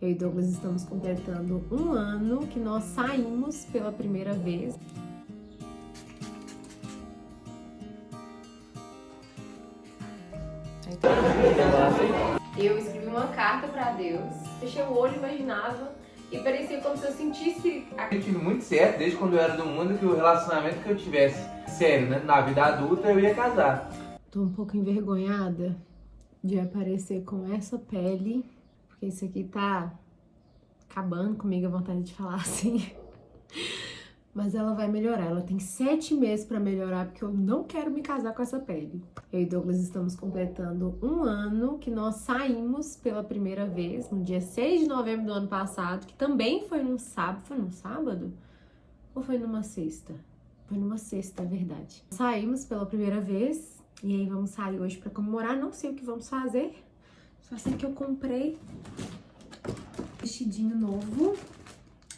Eu e Douglas estamos completando um ano que nós saímos pela primeira vez. Eu escrevi uma carta pra Deus, fechei o olho, imaginava, e parecia como se eu sentisse... Eu tive muito certo desde quando eu era do mundo que o relacionamento que eu tivesse sério, né, na vida adulta, eu ia casar. Tô um pouco envergonhada de aparecer com essa pele, porque isso aqui tá acabando comigo a vontade de falar assim. Mas ela vai melhorar, ela tem 7 meses pra melhorar, porque eu não quero me casar com essa pele. Eu e Douglas estamos completando um ano que nós saímos pela primeira vez, no dia 6 de novembro do ano passado, que também foi num sábado. Foi num sábado? Ou foi numa sexta? Foi numa sexta, é verdade. Saímos pela primeira vez, e aí vamos sair hoje pra comemorar. Não sei o que vamos fazer, só sei que eu comprei um vestidinho novo.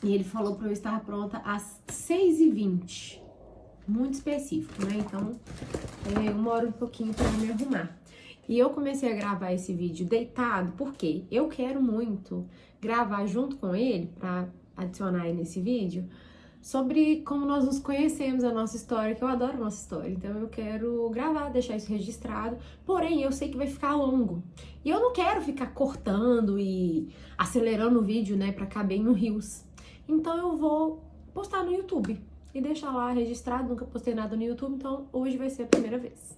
E ele falou pra eu estar pronta às 6h20. Muito específico, né? Então, uma hora um pouquinho pra me arrumar. E eu comecei a gravar esse vídeo deitado, porque eu quero muito gravar junto com ele, pra adicionar aí nesse vídeo, sobre como nós nos conhecemos, a nossa história, que eu adoro a nossa história. Então eu quero gravar, deixar isso registrado. Porém, eu sei que vai ficar longo. E eu não quero ficar cortando e acelerando o vídeo, né, pra caber em um Reels. Então eu vou postar no YouTube e deixar lá registrado. Nunca postei nada no YouTube, então hoje vai ser a primeira vez.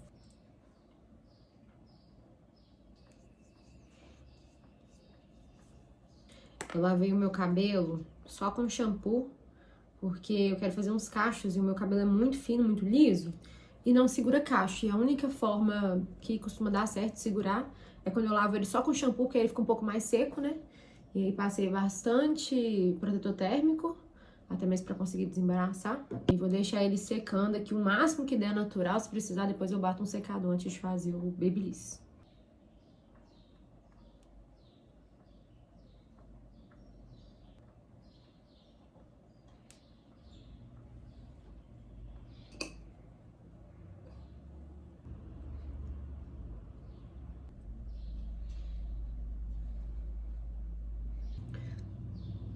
Eu lavei o meu cabelo só com shampoo, porque eu quero fazer uns cachos e o meu cabelo é muito fino, muito liso e não segura cacho. E a única forma que costuma dar certo de segurar é quando eu lavo ele só com shampoo, que aí ele fica um pouco mais seco, né? E aí passei bastante protetor térmico, até mesmo pra conseguir desembaraçar. E vou deixar ele secando aqui o máximo que der natural. Se precisar, depois eu bato um secador antes de fazer o Babyliss.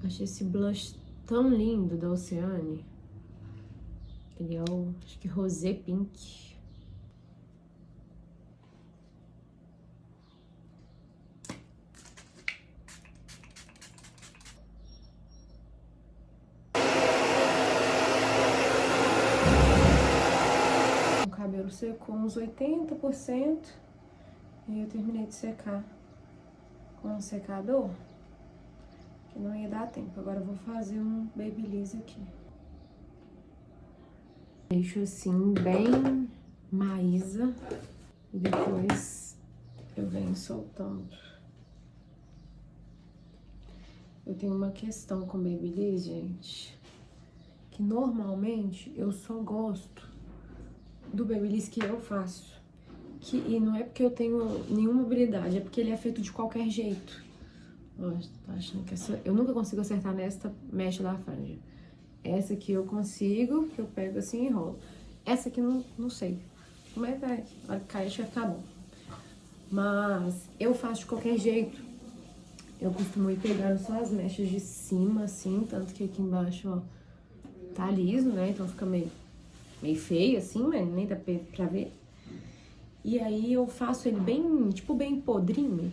Achei esse blush tão lindo da Oceane. Ele é o, acho que rosé pink. O cabelo secou uns 80% e eu terminei de secar com o secador, que não ia dar tempo. Agora eu vou fazer um Babyliss aqui. Deixo assim, bem maísa, e depois eu venho soltando. Eu tenho uma questão com Babyliss, gente, que normalmente eu só gosto do Babyliss que eu faço. E não é porque eu tenho nenhuma habilidade, é porque ele é feito de qualquer jeito. Ó, tô achando que eu nunca consigo acertar nesta mecha da franja. Essa aqui eu consigo, que eu pego assim e enrolo. Essa aqui não sei. Mas vai, na hora que cair, acho que vai ficar bom. Mas eu faço de qualquer jeito. Eu costumo ir pegando só as mechas de cima, assim, tanto que aqui embaixo, ó, tá liso, né? Então fica meio feio, assim, mas nem dá pra ver. E aí eu faço ele bem, tipo, bem podrinho.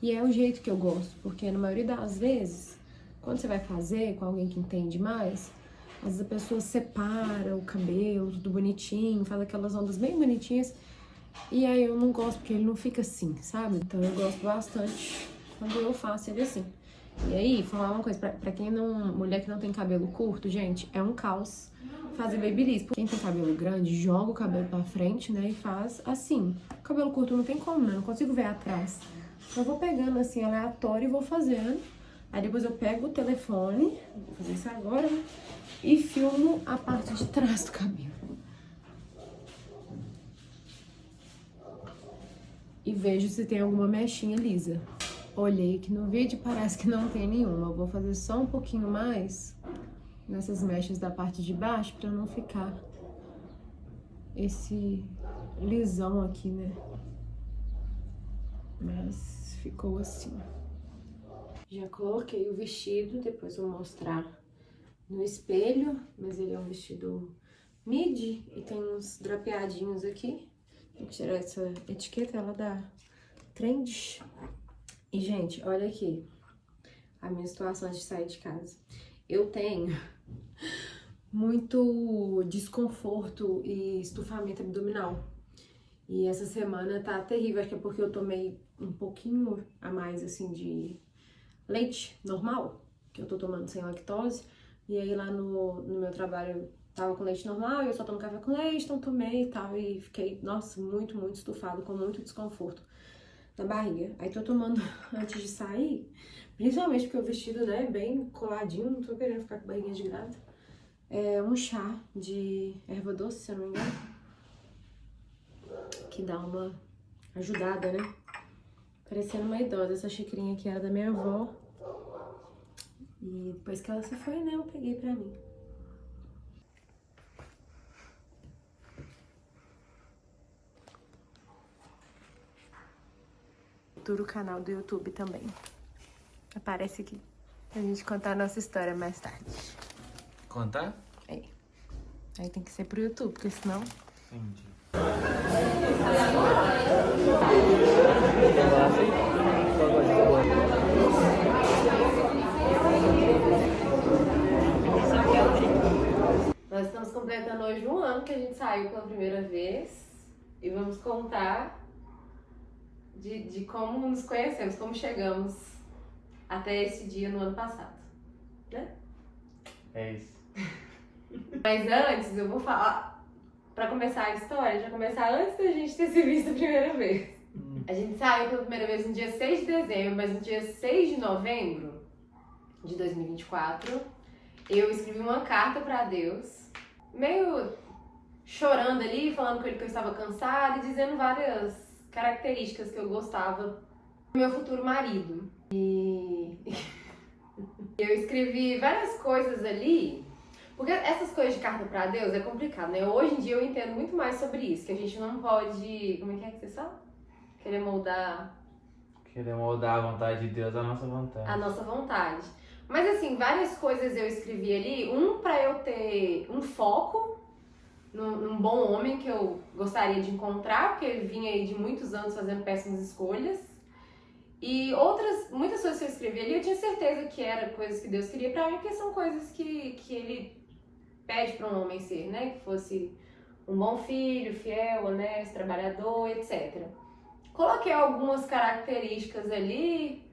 E é o jeito que eu gosto, porque na maioria das vezes, quando você vai fazer com alguém que entende mais, às vezes a pessoa separa o cabelo, tudo bonitinho, faz aquelas ondas bem bonitinhas. E aí eu não gosto, porque ele não fica assim, sabe? Então eu gosto bastante quando eu faço ele assim. E aí, falar uma coisa, pra quem não... Mulher que não tem cabelo curto, gente, é um caos fazer Babyliss. Quem tem cabelo grande, joga o cabelo pra frente, né, e faz assim. Cabelo curto não tem como, né? Não consigo ver atrás. Eu vou pegando assim, aleatório, e vou fazendo. Aí depois eu pego o telefone, vou fazer isso agora, né? E filmo a parte de trás do cabelo. E vejo se tem alguma mechinha lisa. Olhei aqui no vídeo, parece que não tem nenhuma. Eu vou fazer só um pouquinho mais nessas mechas da parte de baixo, pra não ficar esse lisão aqui, né? Mas ficou assim. Já coloquei o vestido, depois vou mostrar no espelho, mas ele é um vestido midi e tem uns drapeadinhos aqui. Vou tirar essa etiqueta, ela dá trend. E, gente, olha aqui a minha situação de sair de casa. Eu tenho muito desconforto e estufamento abdominal. E essa semana tá terrível, acho que é porque eu tomei um pouquinho a mais, assim, de leite normal, que eu tô tomando sem lactose. E aí lá no meu trabalho eu tava com leite normal e eu só tomo café com leite, então tomei e tal. E fiquei, nossa, muito estufado, com muito desconforto na barriga. Aí tô tomando antes de sair, principalmente porque o vestido, né, é bem coladinho, não tô querendo ficar com barriguinha de grávida. É um chá de erva doce, se eu não me engano, que dá uma ajudada, né? Parecendo uma idosa. Essa xicrinha aqui era da minha avó. E depois que ela se foi, né, eu peguei pra mim. Futuro canal do YouTube também. Aparece aqui pra gente contar a nossa história mais tarde. Contar? É. Aí tem que ser pro YouTube, porque senão... Entendi. Nós estamos completando hoje um ano que a gente saiu pela primeira vez e vamos contar de como nos conhecemos, como chegamos até esse dia no ano passado, né? É isso. Mas antes, eu vou falar, pra começar a história, já começar antes da gente ter se visto a primeira vez. A gente saiu pela primeira vez no dia 6 de dezembro, mas no dia 6 de novembro de 2024, eu escrevi uma carta pra Deus, meio chorando ali, falando com ele que eu estava cansada e dizendo várias características que eu gostava do meu futuro marido. E eu escrevi várias coisas ali, porque essas coisas de carta pra Deus é complicado, né? Hoje em dia eu entendo muito mais sobre isso, que a gente não pode, como é que você fala? Querer moldar A vontade de Deus à nossa vontade. a nossa vontade. Mas assim, várias coisas eu escrevi ali, pra eu ter um foco num bom homem que eu gostaria de encontrar, porque ele vinha aí de muitos anos fazendo péssimas escolhas. E muitas coisas que eu escrevi ali, eu tinha certeza que eram coisas que Deus queria pra mim, porque são coisas que ele pede pra um homem ser, né? Que fosse um bom filho, fiel, honesto, trabalhador, etc. Coloquei algumas características ali,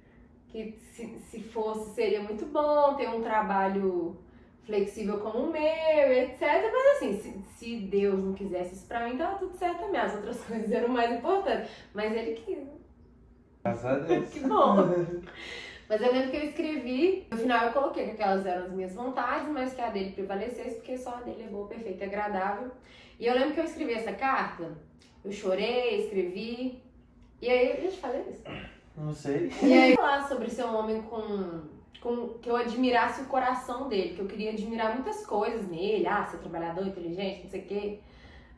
que se fosse seria muito bom, ter um trabalho flexível como o meu, etc. Mas assim, se Deus não quisesse isso pra mim, tava tudo certo também. As outras coisas eram mais importantes. Mas ele quis. Graças a Deus. Que bom. Mas eu lembro que eu escrevi, no final eu coloquei que aquelas eram as minhas vontades, mas que a dele prevalecesse, porque só a dele é boa, perfeita e agradável. E eu lembro que eu escrevi essa carta, eu chorei, escrevi, e aí, eu te falei isso? Não sei. E aí, falar sobre ser um homem que eu admirasse o coração dele, que eu queria admirar muitas coisas nele, ser trabalhador, inteligente, não sei o quê,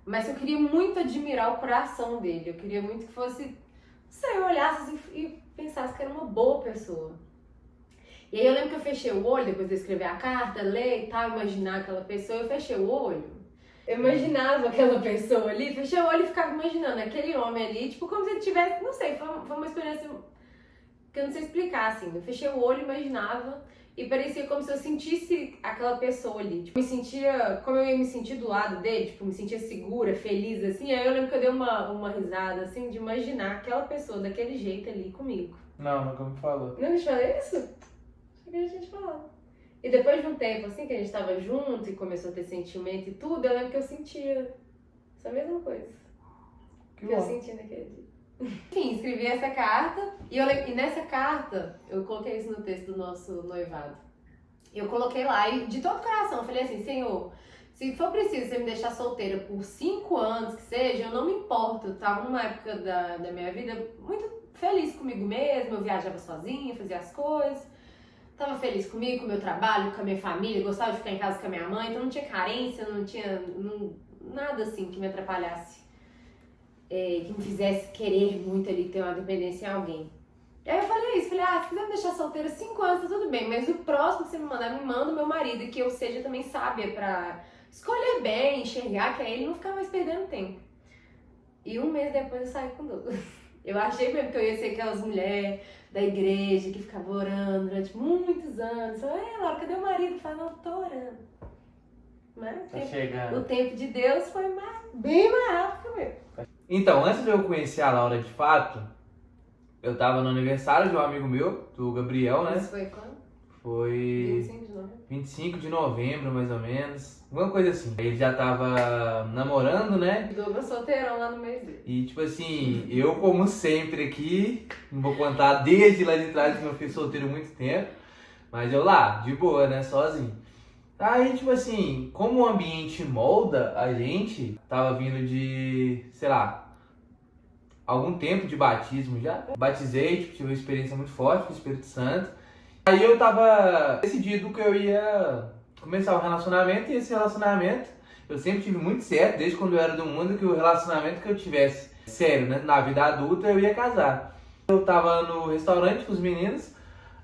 mas eu queria muito admirar o coração dele, eu queria muito que fosse, não sei, eu olhasse assim, e pensasse que era uma boa pessoa. E aí eu lembro que eu fechei o olho, depois de escrever a carta, ler e tal, imaginar aquela pessoa, eu fechei o olho. Eu imaginava aquela pessoa ali, fechei o olho e ficava imaginando aquele homem ali, tipo, como se ele tivesse, não sei, foi uma experiência que eu não sei explicar, assim. Eu fechei o olho, imaginava, e parecia como se eu sentisse aquela pessoa ali. Tipo, me sentia, como eu ia me sentir do lado dele, tipo, me sentia segura, feliz, assim. Aí eu lembro que eu dei uma risada, assim, de imaginar aquela pessoa daquele jeito ali comigo. Não, nunca me falou. Não te falei isso? Acho que a gente falou. E depois de um tempo, assim, que a gente tava junto e começou a ter sentimento e tudo, eu lembro que eu sentia essa mesma coisa que eu senti naquele dia. Enfim, escrevi essa carta e nessa carta, eu coloquei isso no texto do nosso noivado. Eu coloquei lá e de todo o coração, eu falei assim, Senhor, se for preciso você me deixar solteira por 5 anos que seja, eu não me importo. Eu tava numa época da minha vida muito feliz comigo mesma, eu viajava sozinha, fazia as coisas. Tava feliz comigo, com o meu trabalho, com a minha família, gostava de ficar em casa com a minha mãe, então não tinha carência, não tinha nada assim que me atrapalhasse, que me fizesse querer muito ali ter uma dependência em alguém. E aí eu falei isso, falei, se quiser me deixar solteira 5 anos, tá tudo bem, mas o próximo que você me mandar, me manda o meu marido, e que eu seja também sábia pra escolher bem, enxergar que é ele, não ficar mais perdendo tempo. E 1 mês depois eu saí com o Douglas. Eu achei mesmo que eu ia ser aquelas mulheres da igreja que ficava orando durante muitos anos. Eu falei, Laura, cadê o marido? Eu falei, não, tô orando. Mas Tá chegando. o tempo de Deus foi bem mais rápido que o meu. Então, antes de eu conhecer a Laura de fato, eu tava no aniversário de um amigo meu, do Gabriel, né? Isso foi quando? Foi 25 de novembro. 25 de novembro, mais ou menos. Alguma coisa assim. Ele já tava namorando, né? Douglas solteirão lá no meio dele. E tipo assim, eu como sempre aqui, não vou contar desde lá de trás que eu fiquei solteiro muito tempo, mas eu lá, de boa, né, sozinho. Aí tipo assim, como o ambiente molda a gente, tava vindo de, sei lá, algum tempo de batismo já. Batizei, tipo, tive uma experiência muito forte com o Espírito Santo. Aí eu tava decidido que eu ia começar um relacionamento, e esse relacionamento eu sempre tive muito certo, desde quando eu era do mundo, que o relacionamento que eu tivesse sério, né, na vida adulta, eu ia casar. Eu tava no restaurante com os meninos,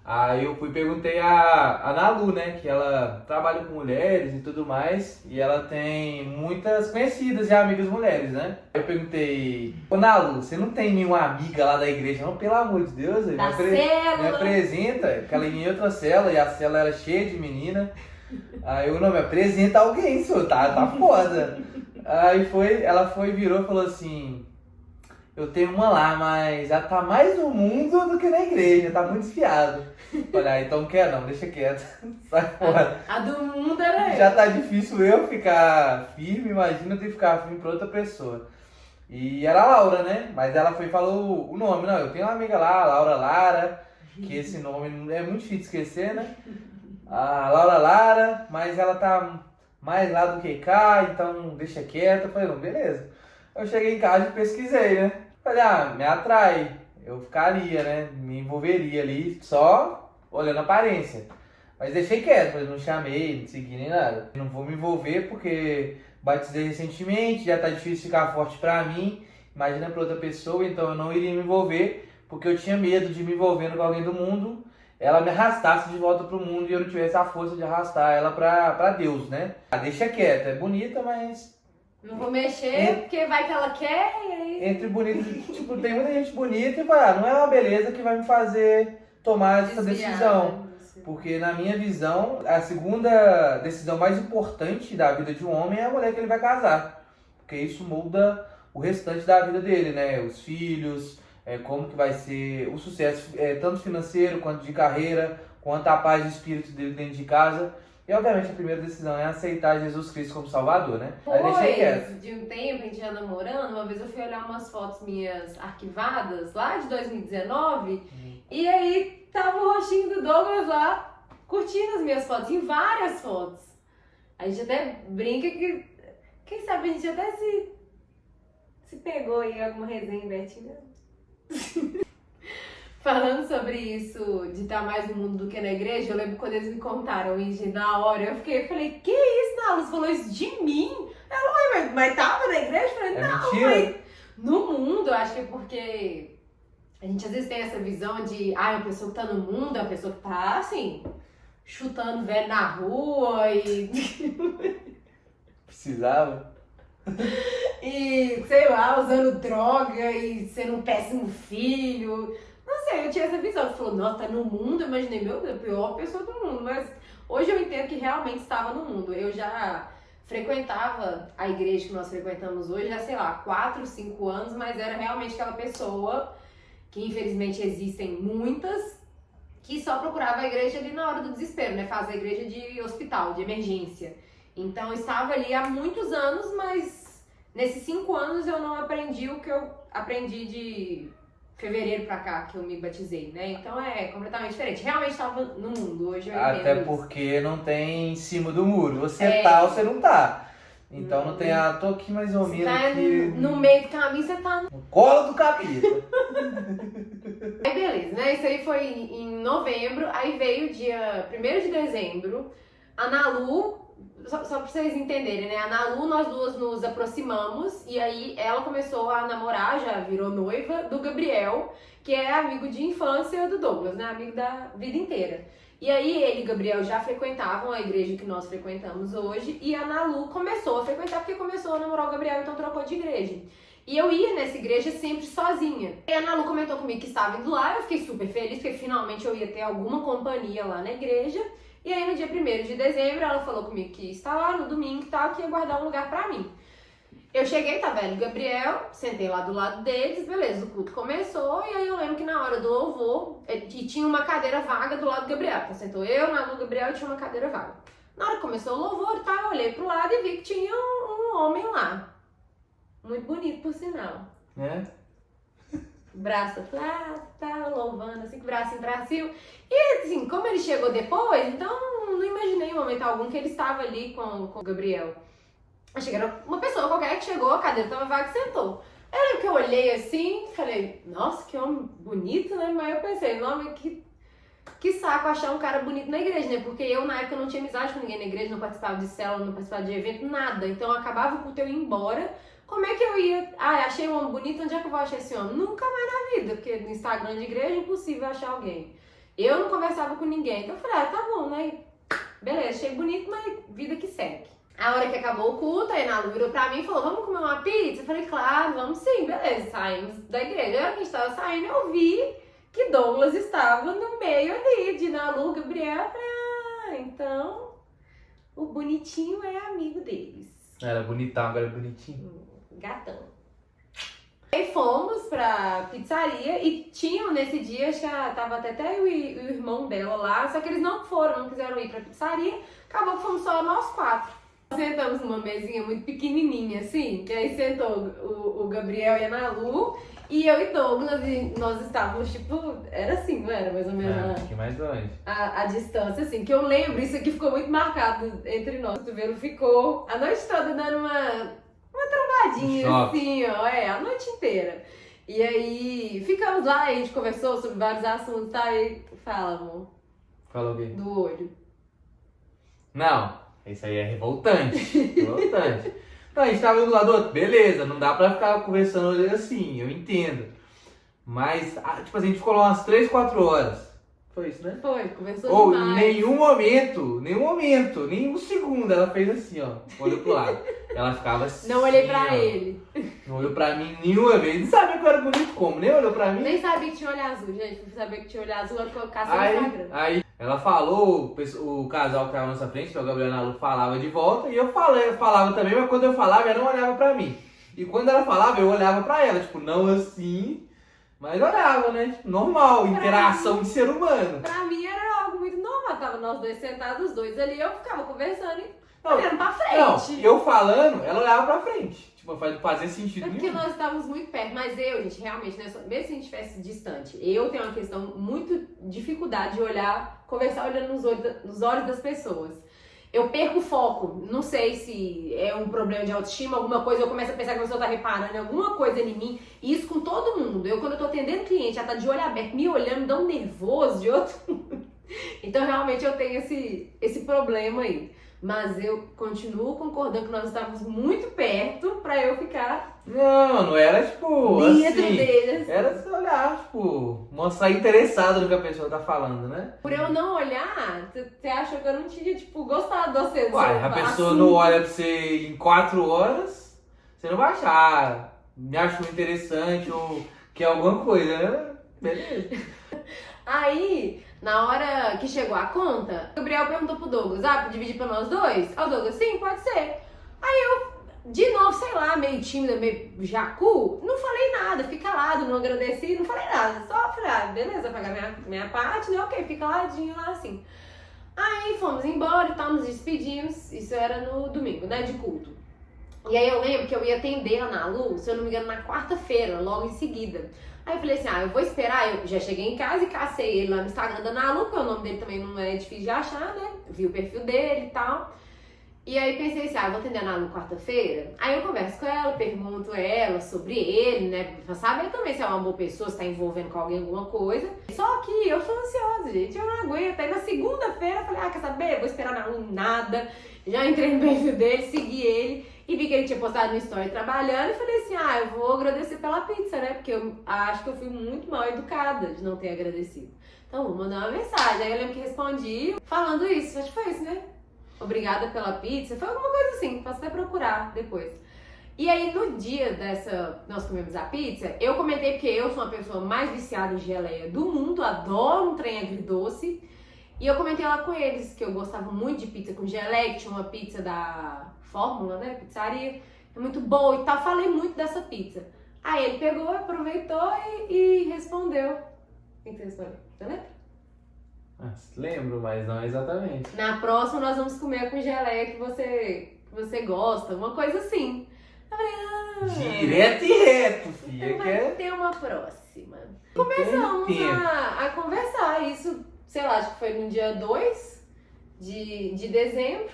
aí eu fui e perguntei a Nalu, né, que ela trabalha com mulheres e tudo mais, e ela tem muitas conhecidas e amigas mulheres, né. Eu perguntei, ô Nalu, você não tem nenhuma amiga lá da igreja não? Pelo amor de Deus, me apresenta, porque ela ia em outra cela, e a cela era cheia de menina. Aí eu, não, me apresenta alguém, senhor, tá foda. Aí ela virou e falou assim, eu tenho uma lá, mas ela tá mais no mundo do que na igreja, tá muito desfiado. Falei, então não quer não, deixa quieto, sai fora. A do mundo era Já tá difícil eu ficar firme, imagina eu ter que ficar firme pra outra pessoa. E era a Laura, né? Mas ela foi e falou o nome, não, eu tenho uma amiga lá, Laura Lara, que esse nome é muito difícil de esquecer, né? A Laura Lara, mas ela tá mais lá do que cá, então deixa quieto. Eu falei, não, beleza. Eu cheguei em casa e pesquisei, né? Falei, me atrai. Eu ficaria, né? Me envolveria ali, só olhando a aparência. Mas deixei quieto, falei, não chamei, não segui nem nada. Não vou me envolver porque batizei recentemente, já tá difícil ficar forte pra mim. Imagina pra outra pessoa, então eu não iria me envolver, porque eu tinha medo de me envolvendo com alguém do mundo, ela me arrastasse de volta pro mundo e eu não tivesse a força de arrastar ela pra Deus, né? Deixa quieta, é bonita, mas... Não vou mexer, porque vai que ela quer e aí... Entre bonito, tipo, tem muita gente bonita e não é uma beleza que vai me fazer tomar essa decisão. Porque na minha visão, a segunda decisão mais importante da vida de um homem é a mulher que ele vai casar. Porque isso molda o restante da vida dele, né? Os filhos... como que vai ser o sucesso, tanto financeiro, quanto de carreira, quanto a paz de espírito dele dentro de casa. E obviamente a primeira decisão é aceitar Jesus Cristo como Salvador, né? Depois de um tempo, a gente já namorando, uma vez eu fui olhar umas fotos minhas arquivadas, lá de 2019, e aí tava o rostinho do Douglas lá, curtindo as minhas fotos, em várias fotos. A gente até brinca que, quem sabe a gente até se pegou em alguma resenha, Betinho. Falando sobre isso de estar mais no mundo do que na igreja, eu lembro quando eles me contaram isso na hora, eu falei, que isso, Nalu? Você falou isso de mim? Ela, mas tava na igreja? Eu falei, não, mas no mundo, eu acho que é porque a gente às vezes tem essa visão de, a pessoa que tá no mundo é a pessoa que tá, assim, chutando velho na rua e... Precisava. E, sei lá, usando droga e sendo um péssimo filho. Não sei, eu tinha essa visão. Eu falei, nossa, tá no mundo. Eu imaginei, meu Deus, a pior pessoa do mundo. Mas hoje eu entendo que realmente estava no mundo. Eu já frequentava a igreja que nós frequentamos hoje, já sei lá, 4, 5 anos, mas era realmente aquela pessoa que infelizmente existem muitas, que só procurava a igreja ali na hora do desespero, né? Faz a igreja de hospital, de emergência. Então eu estava ali há muitos anos, mas nesses 5 anos eu não aprendi o que eu aprendi de fevereiro pra cá, que eu me batizei, né? Então é completamente diferente. Realmente estava no mundo, hoje eu entendo Até isso. porque não tem em cima do muro. Você tá ou você não tá. Então não tem, tô aqui mais ou menos. Tá aqui no meio do caminho, você tá no colo do capítulo. Aí beleza, né? Isso aí foi em novembro, aí veio dia 1º de dezembro, a Nalu Só pra vocês entenderem, né? A Nalu, nós duas nos aproximamos e aí ela começou a namorar, já virou noiva, do Gabriel, que é amigo de infância do Douglas, né? Amigo da vida inteira. E aí ele e Gabriel já frequentavam a igreja que nós frequentamos hoje e a Nalu começou a frequentar porque começou a namorar o Gabriel, então trocou de igreja. E eu ia nessa igreja sempre sozinha. E a Nalu comentou comigo que estava indo lá, eu fiquei super feliz porque finalmente eu ia ter alguma companhia lá na igreja. E aí no dia 1º de dezembro ela falou comigo que ia estar lá no domingo e tal, que ia guardar um lugar pra mim. Eu cheguei, tá velho, Gabriel, sentei lá do lado deles, beleza, o culto começou, e aí eu lembro que na hora do louvor, e tinha uma cadeira vaga do lado do Gabriel. Então sentou eu, Nalu, Gabriel, e tinha uma cadeira vaga. Na hora que começou o louvor e tal, eu olhei pro lado e vi que tinha um homem lá. Muito bonito, por sinal. É? Braço tá louvando, assim, com o bracinho pra cima. E assim, como ele chegou depois, então não imaginei em momento algum que ele estava ali com o Gabriel. Achei que era uma pessoa qualquer que chegou, a cadeira tava vaga e sentou. Eu lembro que eu olhei assim, falei, nossa, que homem bonito, né? Mas eu pensei, nome que saco achar um cara bonito na igreja, né? Porque eu, na época, não tinha amizade com ninguém na igreja, não participava de célula, não participava de evento, nada. Então, eu acabava o culto, eu ia embora. Como é que eu ia... Ah, achei um homem bonito, onde é que eu vou achar esse homem? Nunca mais na vida, porque no Instagram de igreja é impossível achar alguém. Eu não conversava com ninguém, então eu falei, tá bom, né? Beleza, achei bonito, mas vida que segue. A hora que acabou o culto, aí a Nalu virou pra mim e falou, vamos comer uma pizza? Eu falei, claro, vamos sim, beleza. Saímos da igreja. A hora que a gente tava saindo, eu vi que Douglas estava no meio ali, de Nalu, Gabriel. Eu falei, então o bonitinho é amigo deles. Era bonitão, agora é bonitinho. Gatão. Aí fomos pra pizzaria e tinham nesse dia, acho que tava até eu e o irmão dela lá, só que eles não foram, não quiseram ir pra pizzaria, acabou que fomos só nós 4. Sentamos numa mesinha muito pequenininha assim, que aí sentou o Gabriel e a Nalu, e eu e Douglas, e nós estávamos tipo, era assim, não era mais ou menos Um pouquinho mais longe. a distância, assim, que eu lembro, isso aqui ficou muito marcado entre nós, o cotovelo ficou a noite toda dando uma trombadinha assim, ó, a noite inteira. E aí, ficamos lá e a gente conversou sobre vários assuntos, tá? E fala, amor. Falou o quê? Do olho. Não, isso aí é revoltante. Revoltante. Não, a gente tava um do lado do outro, beleza, não dá pra ficar conversando assim, eu entendo. Mas, tipo assim, a gente ficou lá umas 3, 4 horas. Foi isso, né? Foi, conversou Ou em demais. nenhum momento, nenhum segundo ela fez assim, ó. Olhou pro lado. Ela ficava assim. Não olhei pra ó. ele. Não olhou pra mim nenhuma vez. Não sabia que eu era bonito como, nem olhou pra mim. Nem sabia que tinha olho azul, gente. Fui saber que tinha olho azul quando colocasse no Instagram. Aí ela falou, o casal que tava na nossa frente, que é o Gabriel e a Nalu, falava de volta. E eu falava também, mas quando eu falava, ela não olhava pra mim. E quando ela falava, eu olhava pra ela. Tipo, não assim, mas olhava, né? Tipo, normal, interação de ser humano. Pra mim era algo muito normal. Tava nós dois sentados, os dois ali, eu ficava conversando e Não, olhando pra Não, frente. eu falando, ela olhava pra frente. Tipo, fazia sentido É porque nenhum. nós estávamos muito perto, mas eu, gente, realmente, né, mesmo se a gente estivesse distante, eu tenho uma questão, muito dificuldade de olhar, conversar olhando nos olhos das pessoas. Eu perco o foco, não sei se é um problema de autoestima, alguma coisa, eu começo a pensar que a pessoa tá reparando em alguma coisa em mim, e isso com todo mundo. Eu, quando eu tô atendendo cliente, ela tá de olho aberto, me olhando, me dá um nervoso de outro mundo. Então, realmente, eu tenho esse problema aí. Mas eu continuo concordando que nós estávamos muito perto pra eu ficar Não era tipo dentro assim. deles. Era você olhar, tipo, mostrar interessado no que a pessoa tá falando, né? Por eu não olhar, você achou que eu não tinha, tipo, gostado de você. Uai, a pessoa não olha pra você em 4 horas, você não vai achar, me achou interessante ou quer alguma coisa, né? Beleza. Aí, na hora que chegou a conta, o Gabriel perguntou pro Douglas, pra dividir pra nós dois? Aí o Douglas, sim, pode ser. Aí eu, de novo, sei lá, meio tímida, meio jacu, não falei nada, fiquei calado, não agradeci, não falei nada. Só falei, beleza, pagar minha parte, né? Ok, fica caladinho lá assim. Aí fomos embora e tal, nos despedimos, isso era no domingo, né, de culto. E aí eu lembro que eu ia atender a Nalu, se eu não me engano, na quarta-feira, logo em seguida. Aí eu falei assim, eu vou esperar, eu já cheguei em casa e cacei ele lá no Instagram da Nalu, porque o nome dele também não é difícil de achar, né? Vi o perfil dele e tal. E aí pensei assim, eu vou atender a Nalu quarta-feira. Aí eu converso com ela, pergunto ela sobre ele, né? Pra saber também se é uma boa pessoa, se tá envolvendo com alguém alguma coisa. Só que eu sou ansiosa, gente, eu não aguento. Aí na segunda-feira eu falei, quer saber? Vou esperar a Nalu nada. Já entrei no perfil dele, segui ele e vi que ele tinha postado no story trabalhando e falei assim, eu vou agradecer pela pizza, né? Porque eu acho que eu fui muito mal educada de não ter agradecido. Então, vou mandar uma mensagem. Aí eu lembro que respondi falando isso. Acho que foi isso, né? Obrigada pela pizza. Foi alguma coisa assim. Posso até procurar depois. E aí, no dia nós comemos a pizza, eu comentei porque eu sou uma pessoa mais viciada em geleia do mundo. Adoro um trem agridoce. E eu comentei lá com eles que eu gostava muito de pizza com geleia, que tinha uma pizza da Fórmula, né? Pizzaria. É muito boa e tal. Falei muito dessa pizza. Aí ele pegou, aproveitou e respondeu. O que você respondeu? Você lembra? Lembro, mas não exatamente. Na próxima nós vamos comer com geleia que você gosta, uma coisa assim. Eu falei, Direto e reto, filha. então vai ter uma próxima. Começamos a conversar, isso, sei lá, acho que foi no dia 2 de dezembro,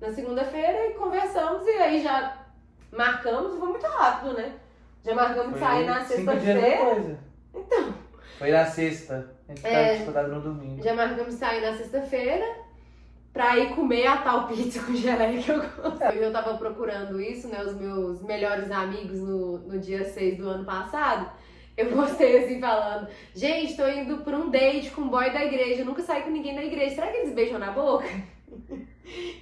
na segunda-feira, e conversamos e aí já marcamos, foi muito rápido, né? Já marcamos de sair na 5 dias sexta-feira. depois. Então. Foi na sexta. A gente tava disputado no domingo. Já marcamos de sair na sexta-feira pra ir comer a tal pizza com geleia que eu gosto. Eu tava procurando isso, né? Os meus melhores amigos no dia 6 do ano passado. Eu postei assim falando, gente, tô indo pra um date com um boy da igreja. Eu nunca saí com ninguém da igreja. Será que eles beijam na boca?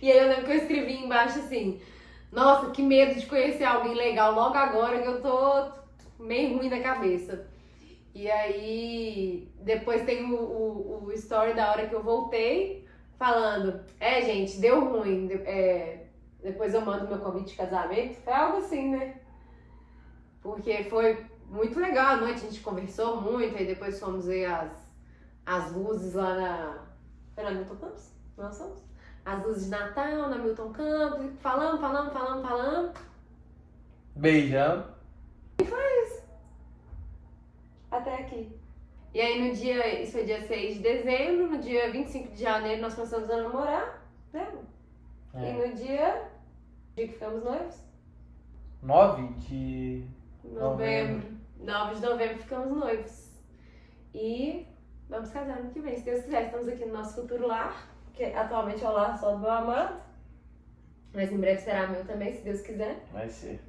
E aí eu lembro que eu escrevi embaixo assim, nossa, que medo de conhecer alguém legal logo agora que eu tô meio ruim da cabeça. E aí, depois tem o story da hora que eu voltei, falando, gente, deu ruim, depois eu mando meu convite de casamento, foi algo assim, né? Porque foi muito legal a noite, a gente conversou muito, aí depois fomos ver as luzes lá foi na Milton Campos? Nós fomos? As luzes de Natal na Milton Campos, falando. Beijão. Até aqui. E aí isso foi dia 6 de dezembro, no dia 25 de janeiro nós começamos a namorar, né? E no dia que ficamos noivos? 9 de Novembro. 9 de novembro ficamos noivos. E vamos casar no que vem, se Deus quiser. Estamos aqui no nosso futuro lar, que atualmente é o lar só do meu amado. Mas em breve será meu também, se Deus quiser. Vai ser.